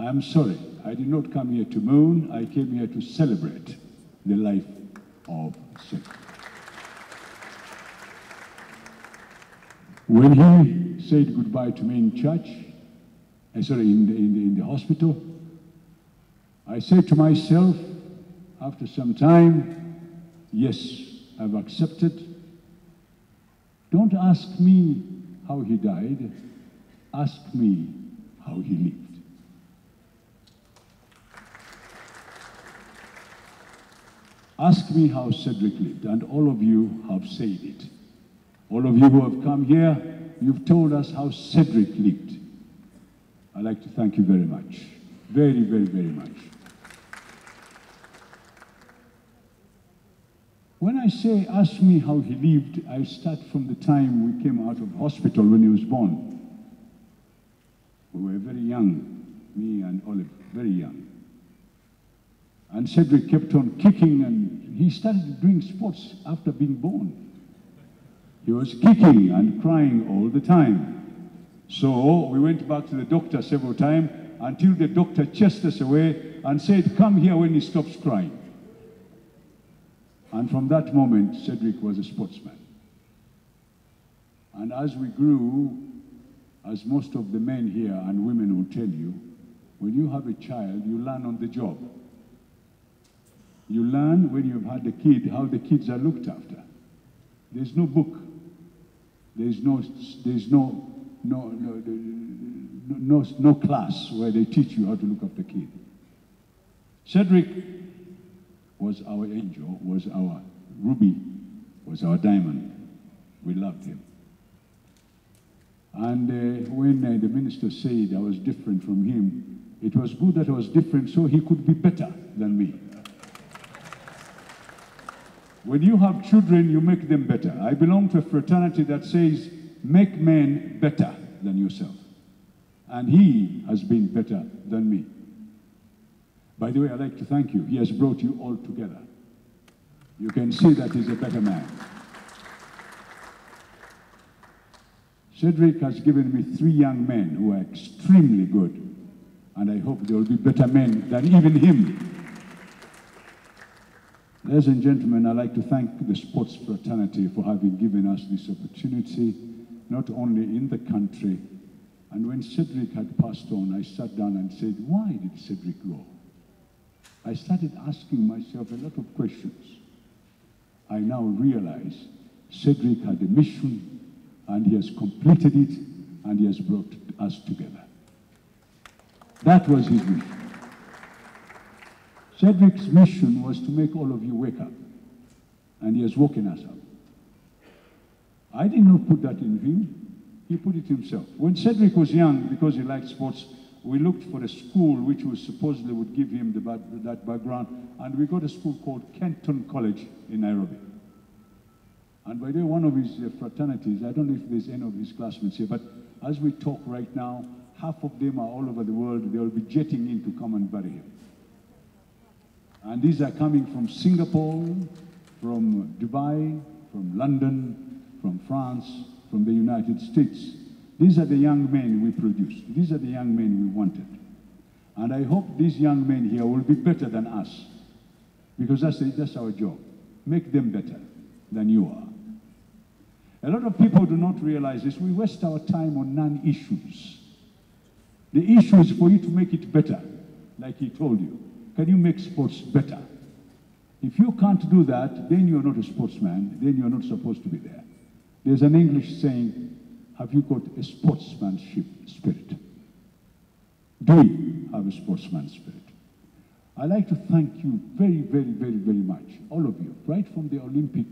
I'm sorry, I did not come here to mourn, I came here to celebrate the life of Cedric. When he said goodbye to me in church, in the hospital, I said to myself, after some time, yes, I've accepted. Don't ask me how he died, ask me how he lived. Ask me how Cedric lived, and all of you have said it. All of you who have come here, you've told us how Cedric lived. I'd like to thank you very much. Very, very, very much. When I say ask me how he lived, I start from the time we came out of hospital when he was born. We were very young, me and Olive, very young. And Cedric kept on kicking, and he started doing sports after being born. He was kicking and crying all the time. So we went back to the doctor several times until the doctor chased us away and said, come here when he stops crying. And from that moment, Cedric was a sportsman. And as we grew, as most of the men here and women will tell you, when you have a child, you learn on the job. You learn when you've had a kid how the kids are looked after. There's no book. There's no class where they teach you how to look after kids. Cedric was our angel, was our ruby, was our diamond. We loved him. And when the minister said I was different from him, it was good that I was different so he could be better than me. When you have children, you make them better. I belong to a fraternity that says, make men better than yourself. And he has been better than me. By the way, I'd like to thank you. He has brought you all together. You can see that he's a better man. Cedric has given me 3 young men who are extremely good. And I hope they will be better men than even him. Ladies and gentlemen, I'd like to thank the sports fraternity for having given us this opportunity, not only in the country. And when Cedric had passed on, I sat down and said, why did Cedric go? I started asking myself a lot of questions. I now realize Cedric had a mission, and he has completed it, and he has brought us together. That was his mission. Cedric's mission was to make all of you wake up, and he has woken us up. I did not put that in him, he put it himself. When Cedric was young, because he liked sports, we looked for a school which was supposedly would give him that background, and we got a school called Kenton College in Nairobi. And by the way, one of his fraternities, I don't know if there's any of his classmates here, but as we talk right now, half of them are all over the world. They will be jetting in to come and bury him. And these are coming from Singapore, from Dubai, from London, from France, from the United States. These are the young men we produced. These are the young men we wanted. And I hope these young men here will be better than us, because that's our job. Make them better than you are. A lot of people do not realize this. We waste our time on non-issues. The issue is for you to make it better, like he told you. Can you make sports better? If you can't do that, then you're not a sportsman, then you're not supposed to be there. There's an English saying, have you got a sportsmanship spirit? Do you have a sportsman spirit? I'd like to thank you very, very, very, very much, all of you, right from the Olympic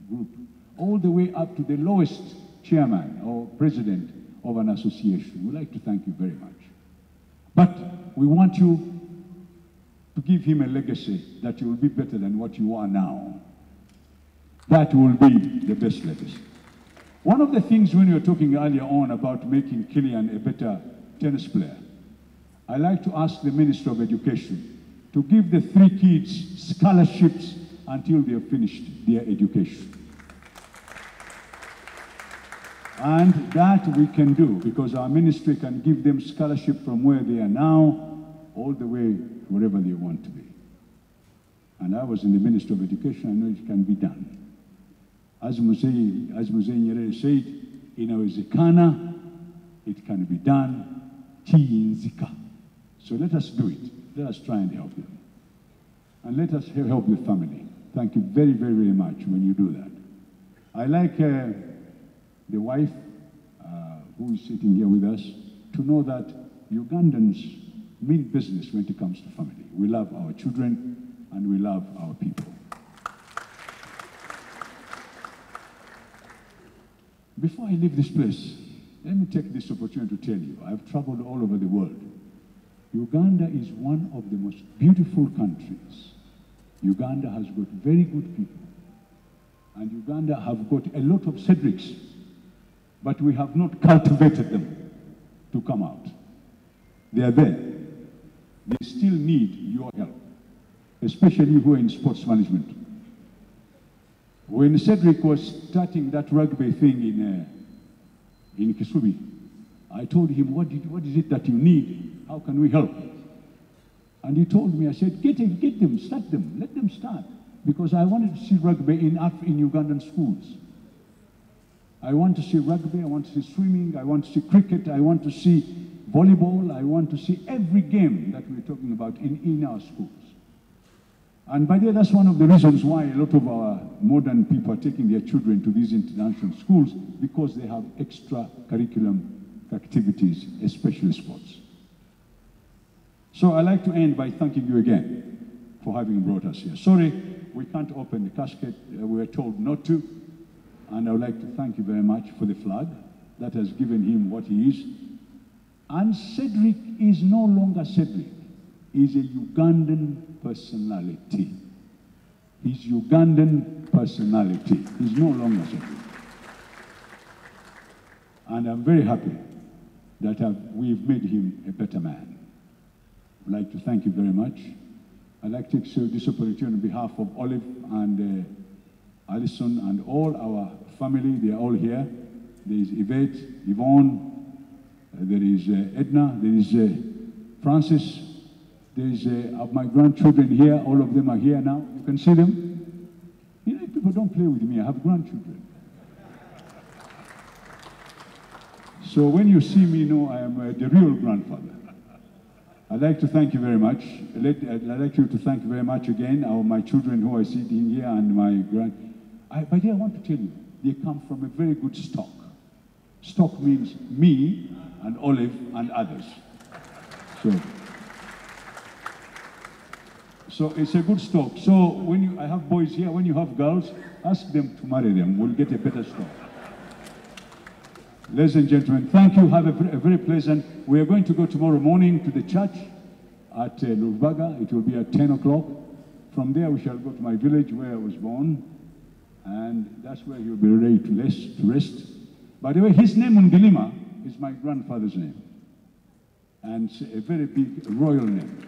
group, all the way up to the lowest chairman or president of an association. We'd like to thank you very much. But we want you to give him a legacy that you will be better than what you are now. That will be the best legacy. One of the things when you were talking earlier on about making Killian a better tennis player, I like to ask the Minister of Education to give the 3 kids scholarships until they have finished their education. And that we can do because our ministry can give them scholarship from where they are now all the way to wherever they want to be. And I was in the Ministry of Education, I know it can be done. As Mzee Nyerere said, inawezekana, it can be done, chiyinzika. So let us do it. Let us try and help them. And let us help the family. Thank you very, very, very much when you do that. I like the wife who is sitting here with us to know that Ugandans mean business when it comes to family. We love our children and we love our people. Before I leave this place, let me take this opportunity to tell you, I've traveled all over the world. Uganda is one of the most beautiful countries. Uganda has got very good people. And Uganda have got a lot of Cedrics, but we have not cultivated them to come out. They are there. They still need your help, especially who are in sports management. When Cedric was starting that rugby thing in Kisubi, I told him, what is it that you need? How can we help? And he told me, I said, get them, start them, let them start. Because I wanted to see rugby in Ugandan schools. I want to see rugby, I want to see swimming, I want to see cricket, I want to see volleyball, I want to see every game that we're talking about in our schools. And by the way, that's one of the reasons why a lot of our modern people are taking their children to these international schools, because they have extra curriculum activities, especially sports. So I'd like to end by thanking you again for having brought us here. Sorry, we can't open the casket. We were told not to. And I would like to thank you very much for the flag that has given him what he is. And Cedric is no longer Cedric. He's a Ugandan personality. He's Ugandan personality. He's no longer Cedric. And I'm very happy that we've made him a better man. I'd like to thank you very much. I'd like to take this opportunity on behalf of Olive and Alison and all our family. They are all here. There is Yvette, Yvonne, there is Edna, there is Francis, there is my grandchildren here. All of them are here now. You can see them. You know, people don't play with me. I have grandchildren. So when you see me, you know I am the real grandfather. I'd like to thank you very much. I'd like you to thank you very much again, my children who are sitting here and my by the way, I want to tell you, they come from a very good stock. Stock means me and Olive and others. So it's a good stock. So when I have boys here, when you have girls, ask them to marry them. We'll get a better stock. Ladies and gentlemen, thank you. Have a very pleasant. We are going to go tomorrow morning to the church at Lurbaga. It will be at 10 o'clock. From there, we shall go to my village where I was born. And that's where he'll be ready to rest. By the way, his name Undilima is my grandfather's name. And it's a very big royal name.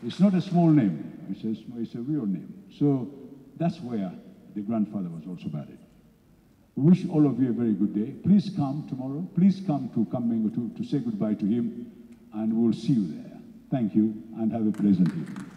It's not a small name. It's a real name. So that's where the grandfather was also buried. We wish all of you a very good day. Please come tomorrow. Please come to say goodbye to him, and we'll see you there. Thank you, and have a pleasant evening.